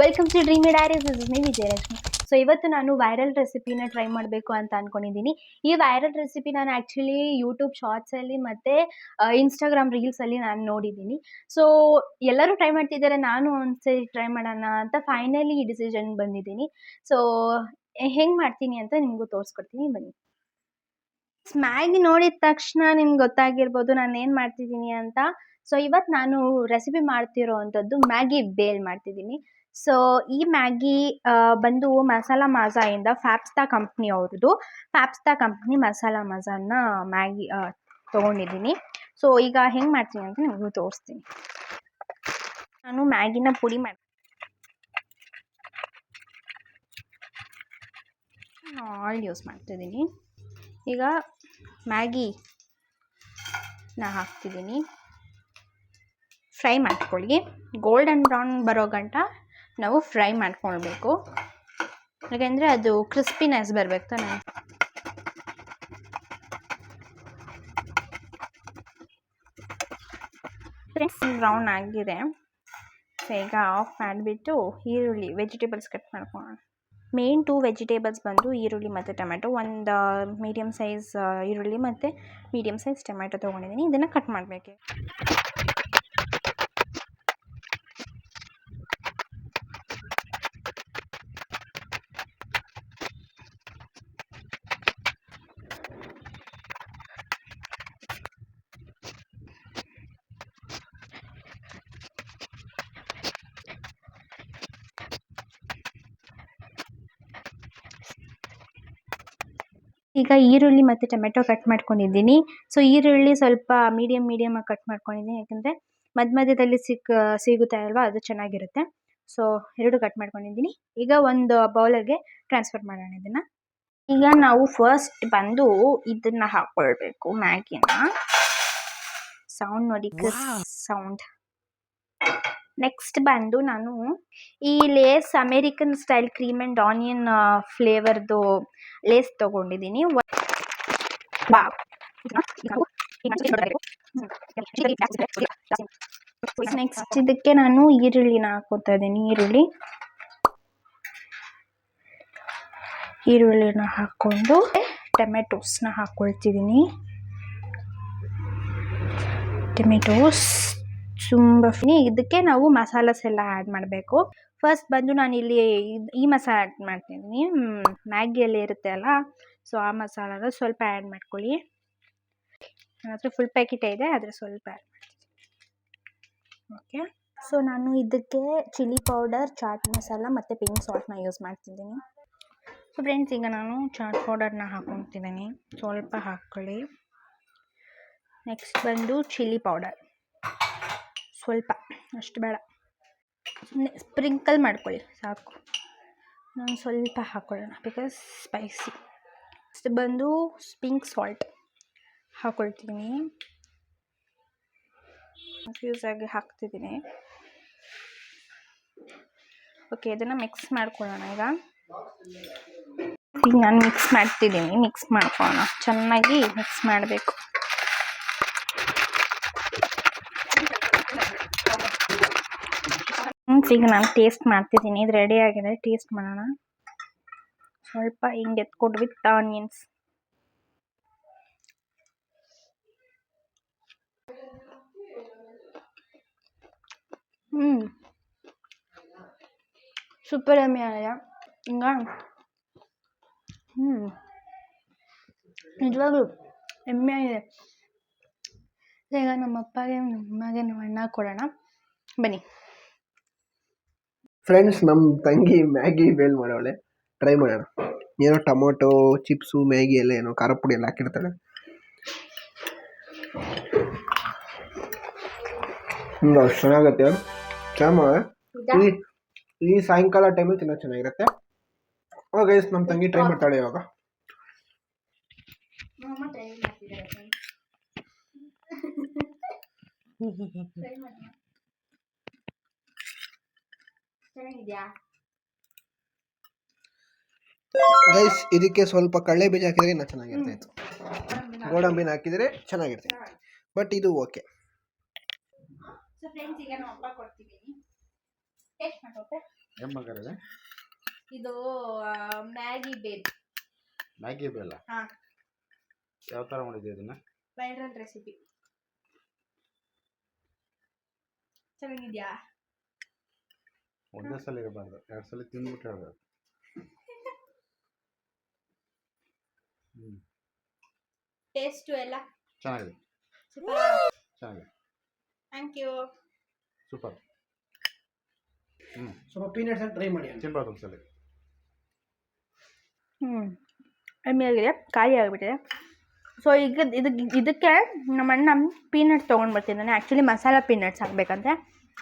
Welcome to dreamy diaries. This is me Vijayalakshmi. So ಇವತ್ತು ನಾನು viral ರೆಸಿಪಿನ ಟ್ರೈ ಮಾಡಬೇಕು ಅಂತ ಅನ್ಕೊಂಡಿದ್ದೀನಿ. ಈ ವೈರಲ್ ರೆಸಿಪಿ ನಾನು ಆ್ಯಕ್ಚುಲಿ ಯೂಟ್ಯೂಬ್ ಶಾರ್ಟ್ಸಲ್ಲಿ ಮತ್ತು ಇನ್ಸ್ಟಾಗ್ರಾಮ್ ರೀಲ್ಸಲ್ಲಿ ನಾನು ನೋಡಿದ್ದೀನಿ. ಸೊ ಎಲ್ಲರೂ ಟ್ರೈ ಮಾಡ್ತಿದ್ದಾರೆ, ನಾನು ಒಂದ್ಸರಿ ಟ್ರೈ ಮಾಡೋಣ ಅಂತ ಫೈನಲಿ ಈ ಡಿಸಿಷನ್ ಬಂದಿದ್ದೀನಿ. ಸೊ ಹೆಂಗೆ ಮಾಡ್ತೀನಿ ಅಂತ ನಿಮಗೂ ತೋರಿಸ್ಕೊಡ್ತೀನಿ, ಬನ್ನಿ. ಮ್ಯಾಗಿ ನೋಡಿದ ತಕ್ಷಣ ನಿಮ್ಗೆ ಗೊತ್ತಾಗಿರ್ಬೋದು ನಾನು ಏನು ಮಾಡ್ತಿದ್ದೀನಿ ಅಂತ. ಸೊ ಇವತ್ತು ನಾನು ರೆಸಿಪಿ ಮಾಡ್ತಿರೋ ಅಂಥದ್ದು ಮ್ಯಾಗಿ ಬೇಲ್ ಮಾಡ್ತಿದ್ದೀನಿ. ಸೊ ಈ ಮ್ಯಾಗಿ ಬಂದು ಮಸಾಲಾ ಮಾಜಾಯಿಂದ ಫ್ಯಾಬ್ಸ್ತಾ ಕಂಪ್ನಿ ಅವ್ರದ್ದು. ಫ್ಯಾಬ್ಸ್ತಾ ಕಂಪ್ನಿ ಮಸಾಲಾ ಮಾಜಾನ ಮ್ಯಾಗಿ ತೊಗೊಂಡಿದ್ದೀನಿ. ಸೊ ಈಗ ಹೆಂಗೆ ಮಾಡ್ತೀನಿ ಅಂತ ನಿಮಗೂ ತೋರಿಸ್ತೀನಿ. ನಾನು ಮ್ಯಾಗಿನ ಪುಡಿ ಆಯಿಲ್ ಯೂಸ್ ಮಾಡ್ತಿದ್ದೀನಿ. ಈಗ ಮ್ಯಾಗಿನ ಹಾಕ್ತಿದ್ದೀನಿ. ಫ್ರೈ ಮಾಡ್ಕೊಳ್ಳಿ. ಗೋಲ್ಡನ್ ಬ್ರೌನ್ ಬರೋ ಗಂಟ ನಾವು ಫ್ರೈ ಮಾಡ್ಕೊಳ್ಬೇಕು, ಯಾಕೆಂದರೆ ಅದು ಕ್ರಿಸ್ಪಿನೆಸ್ ಬರಬೇಕು ತಾನೆ. ಬ್ರೌನ್ ಆಗಿದೆ. ಸೊ ಈಗ ಆಫ್ ಮಾಡಿಬಿಟ್ಟು ಈರುಳ್ಳಿ ವೆಜಿಟೇಬಲ್ಸ್ ಕಟ್ ಮಾಡ್ಕೊಳ್ಳೋಣ. ಮೇನ್ 2 ವೆಜಿಟೇಬಲ್ಸ್ ಬಂದು ಈರುಳ್ಳಿ ಮತ್ತು ಟೊಮೆಟೊ. ಒಂದು ಮೀಡಿಯಮ್ ಸೈಜ್ ಈರುಳ್ಳಿ ಮತ್ತು ಮೀಡಿಯಮ್ ಸೈಜ್ ಟೊಮೆಟೊ ತೊಗೊಂಡಿದ್ದೀನಿ. ಇದನ್ನು ಕಟ್ ಮಾಡಬೇಕು. ಈಗ ಈರುಳ್ಳಿ ಮತ್ತು ಟೊಮೆಟೊ ಕಟ್ ಮಾಡ್ಕೊಂಡಿದ್ದೀನಿ. ಸೊ ಈರುಳ್ಳಿ ಸ್ವಲ್ಪ ಮೀಡಿಯಮಾಗಿ ಕಟ್ ಮಾಡ್ಕೊಂಡಿದ್ದೀನಿ, ಯಾಕಂದರೆ ಮಧ್ಯದಲ್ಲಿ ಸಿಗುತ್ತೆ ಅಲ್ವಾ, ಅದು ಚೆನ್ನಾಗಿರುತ್ತೆ. ಸೊ 2 ಕಟ್ ಮಾಡ್ಕೊಂಡಿದ್ದೀನಿ. ಈಗ ಒಂದು ಬೌಲಲ್ಲಿ ಟ್ರಾನ್ಸ್ಫರ್ ಮಾಡೋಣ ಇದನ್ನು. ಈಗ ನಾವು ಫಸ್ಟ್ ಬಂದು ಇದನ್ನು ಹಾಕ್ಕೊಳ್ಬೇಕು, ಮ್ಯಾಗಿನ. ಸೌಂಡ್ ನೋಡಿ, ಸೌಂಡ್. ನೆಕ್ಸ್ಟ್ ಬಂದು ನಾನು ಈ Lay's American style cream and onion ಫ್ಲೇವರ್ದು ಲೇಸ್ ತೊಗೊಂಡಿದ್ದೀನಿ. ನೆಕ್ಸ್ಟ್ ಇದಕ್ಕೆ ನಾನು ಈರುಳ್ಳಿನ ಹಾಕೋತಾ ಇದ್ದೀನಿ. ಈರುಳ್ಳಿನ ಹಾಕ್ಕೊಂಡು ಟೊಮೆಟೊಸ್ನ ಹಾಕ್ಕೊಳ್ತಿದ್ದೀನಿ. ಟೊಮೆಟೊಸ್ ತುಂಬ ಇದಕ್ಕೆ ನಾವು ಮಸಾಲಾಸ್ ಎಲ್ಲ ಆ್ಯಡ್ ಮಾಡಬೇಕು. ಫಸ್ಟ್ ಬಂದು ನಾನಿಲ್ಲಿ ಈ ಮಸಾಲ ಆ್ಯಡ್ ಮಾಡ್ತಿದ್ದೀನಿ, ಮ್ಯಾಗಿಯಲ್ಲಿ ಇರುತ್ತೆ ಅಲ್ಲ, ಸೊ ಆ ಮಸಾಲಾನ ಸ್ವಲ್ಪ ಆ್ಯಡ್ ಮಾಡ್ಕೊಳ್ಳಿ. ನನ್ನ ಹತ್ರ ಫುಲ್ ಪ್ಯಾಕೆಟೇ ಇದೆ, ಆದರೆ ಸ್ವಲ್ಪ ಆ್ಯಡ್ ಮಾಡ್ತೀನಿ. ಓಕೆ. ಸೊ ನಾನು ಇದಕ್ಕೆ ಚಿಲ್ಲಿ ಪೌಡರ್, ಚಾಟ್ ಮಸಾಲ ಮತ್ತು ಪಿಂಕ್ ಸಾಲ್ಟ್ನ ಯೂಸ್ ಮಾಡ್ತಿದ್ದೀನಿ. ಸೊ ಫ್ರೆಂಡ್ಸ್, ಈಗ ನಾನು ಚಾಟ್ ಪೌಡರ್ನ ಹಾಕ್ಕೊತಿದ್ದೀನಿ. ಸ್ವಲ್ಪ ಹಾಕ್ಕೊಳ್ಳಿ. ನೆಕ್ಸ್ಟ್ ಬಂದು ಚಿಲ್ಲಿ ಪೌಡರ್ ಸ್ವಲ್ಪ, ಅಷ್ಟು ಬೇಡ, ಸ್ಪ್ರಿಂಕಲ್ ಮಾಡ್ಕೊಳ್ಳಿ ಸಾಕು. ನಾನು ಸ್ವಲ್ಪ ಹಾಕ್ಕೊಳ್ಳೋಣ ಬಿಕಾಸ್ ಸ್ಪೈಸಿ. ನೆಕ್ಸ್ಟ್ ಬಂದು ಪಿಂಕ್ ಸಾಲ್ಟ್ ಹಾಕ್ಕೊಳ್ತೀನಿ. ಕನ್ಫ್ಯೂಸಾಗಿ ಹಾಕ್ತಿದ್ದೀನಿ. ಓಕೆ, ಇದನ್ನು ಮಿಕ್ಸ್ ಮಾಡ್ಕೊಳ್ಳೋಣ. ಈಗ ನಾನು ಮಿಕ್ಸ್ ಮಾಡ್ತಿದ್ದೀನಿ. ಮಿಕ್ಸ್ ಮಾಡ್ಕೊಳ್ಳೋಣ, ಚೆನ್ನಾಗಿ ಮಿಕ್ಸ್ ಮಾಡಬೇಕು. ಈಗ ನಾನು ಟೇಸ್ಟ್ ಮಾಡ್ತಿದ್ದೀನಿ. ಇದು ರೆಡಿ ಆಗಿದೆ, ಟೇಸ್ಟ್ ಮಾಡೋಣ. ಸ್ವಲ್ಪ ಹಿಂಗೆ ಎತ್ಕೊಟ್ಟು ವಿತ್ ಆನಿಯನ್ಸ್. ಸೂಪರ್ ಯಮ್ಮಿ ಆಗಿದೆ. ನಿಜವಾಗ್ಲೂ ಎಮ್ಮೆ ಆಗಿದೆ. ಈಗ ನಮ್ಮ ಅಪ್ಪಗೆ, ನಮ್ಮ ಅಮ್ಮಗೆ, ನಮ್ಮ ಅಣ್ಣ ಕೊಡೋಣ, ಬನ್ನಿ. ಫ್ರೆಂಡ್ಸ್, ನಮ್ಮ ತಂಗಿ ಮ್ಯಾಗಿ ಬೇಲ್ ಮಾಡೋಳೆ, ಟ್ರೈ ಮಾಡೋಣ. ಏನೋ ಟೊಮೊಟೊ ಚಿಪ್ಸು, ಮ್ಯಾಗಿ ಎಲ್ಲ ಏನೋ ಖಾರ ಪುಡಿ ಎಲ್ಲ ಹಾಕಿರ್ತಾಳೆ. ಅಷ್ಟು ಚೆನ್ನಾಗತ್ತೆ. ಈ ಸಾಯಂಕಾಲ ಟೈಮಲ್ಲಿ ತಿನ್ನೋದು ಚೆನ್ನಾಗಿರುತ್ತೆ. ಗೈಸ್, ನಮ್ಮ ತಂಗಿ ಟ್ರೈ ಮಾಡ್ತಾಳೆ ಇವಾಗ. ಗೈಸ್, ಇದಕ್ಕೆ ಸ್ವಲ್ಪ ಕಡಲೆ ಬೀಜ ಹಾಕಿದ್ರೆ ಇನ್ನೂ ಚೆನ್ನಾಗಿರ್ತಾ ಇತ್ತು. ಗೋಡಂಬಿನ ಹಾಕಿದರೆ ಚೆನ್ನಾಗಿರ್ತಿತ್ತು, ಬಟ್ ಇದು ಓಕೆ. ಸೊ ಫ್ರೆಂಡ್ಸ್, ಈಗ ನಾವು ಅಪ್ಪ ಕೊಡ್ತಿದ್ದೀನಿ, ಟೇಸ್ಟ್ ಮಾಡೋಕೆ. ಏನು ಬೇಕಾದ್ರೆ ಇದು ಮ್ಯಾಗಿ ಬೇಲ್. ಮ್ಯಾಗಿ ಬೇಲ ಹಾಂ, ಯಾವ ಥರ ಮಾಡಿದ್ದೀವಿ ಇದನ್ನು? Viral recipe. ಚೆನ್ನಾಗಿದ್ಯಾ? ಒಂದೇ ಸಲ ಇರಬಾರ್ದು, 2 ಸಲ ತಿಂದ್ಬಿಟ್ಟು ಹೇಳ್ಬೇಕು. ಟೇಸ್ಟು ಎಲ್ಲ ಚೆನ್ನಾಗಿದೆ, ಸೂಪರ್. ಚೆನ್ನಾಗಿದೆ, ಥ್ಯಾಂಕ್ ಯು. ಸೂಪರ್. ಸ್ವಲ್ಪ ಪೀನಟ್ಸ್ ಟ್ರೈ ಮಾಡಿ ಅಂತ. ತಿನ್ಬಾರ್ದು ಒಂದ್ಸಲ. ಆಮೇಲೆ ಖಾಲಿ ಆಗಿಬಿಟ್ಟಿದೆ. ಸೊ ಈಗ ಇದಕ್ಕೆ ನಮ್ಮ ಅಣ್ಣ ಪೀನಟ್ಸ್ ತೊಗೊಂಡು ಬರ್ತಿದ್ದಾನೆ. ಆ್ಯಕ್ಚುಲಿ ಮಸಾಲ ಪೀನಟ್ಸ್ ಹಾಕಬೇಕಂತೆ,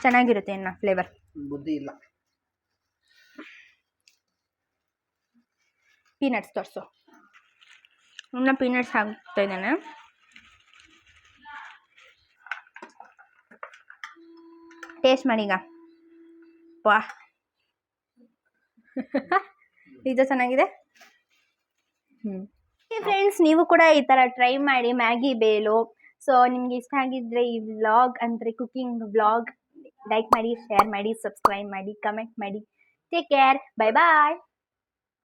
ಚೆನ್ನಾಗಿರುತ್ತೆ ಇನ್ನು ಫ್ಲೇವರ್. ಬುದ್ಧಿ ಇಲ್ಲ. ಪೀನಟ್ಸ್ ತೋರಿಸು. ಇನ್ನು ಪೀನಟ್ಸ್ ಹಾಕ್ತಾ ಇದ್ದಾನೆ. ಟೇಸ್ಟ್ ಮಾಡೀಗ. ವಾ ಇದು ಚೆನ್ನಾಗಿದೆ. ಫ್ರೆಂಡ್ಸ್, ನೀವು ಕೂಡ ಈ ಥರ ಟ್ರೈ ಮಾಡಿ ಮ್ಯಾಗಿ ಬೇಲು. ಸೊ ನಿಮ್ಗೆ ಇಷ್ಟ ಆಗಿದ್ರೆ ಈ ವ್ಲಾಗ್ ಅಂದರೆ ಕುಕಿಂಗ್ ವ್ಲಾಗ್ ಲೈಕ್ ಮಾಡಿ, ಶೇರ್ ಮಾಡಿ, ಸಬ್ಸ್ಕ್ರೈಬ್ ಮಾಡಿ, ಕಮೆಂಟ್ ಮಾಡಿ. ಟೇಕ್ ಕೇರ್, ಬೈ ಬಾಯ್.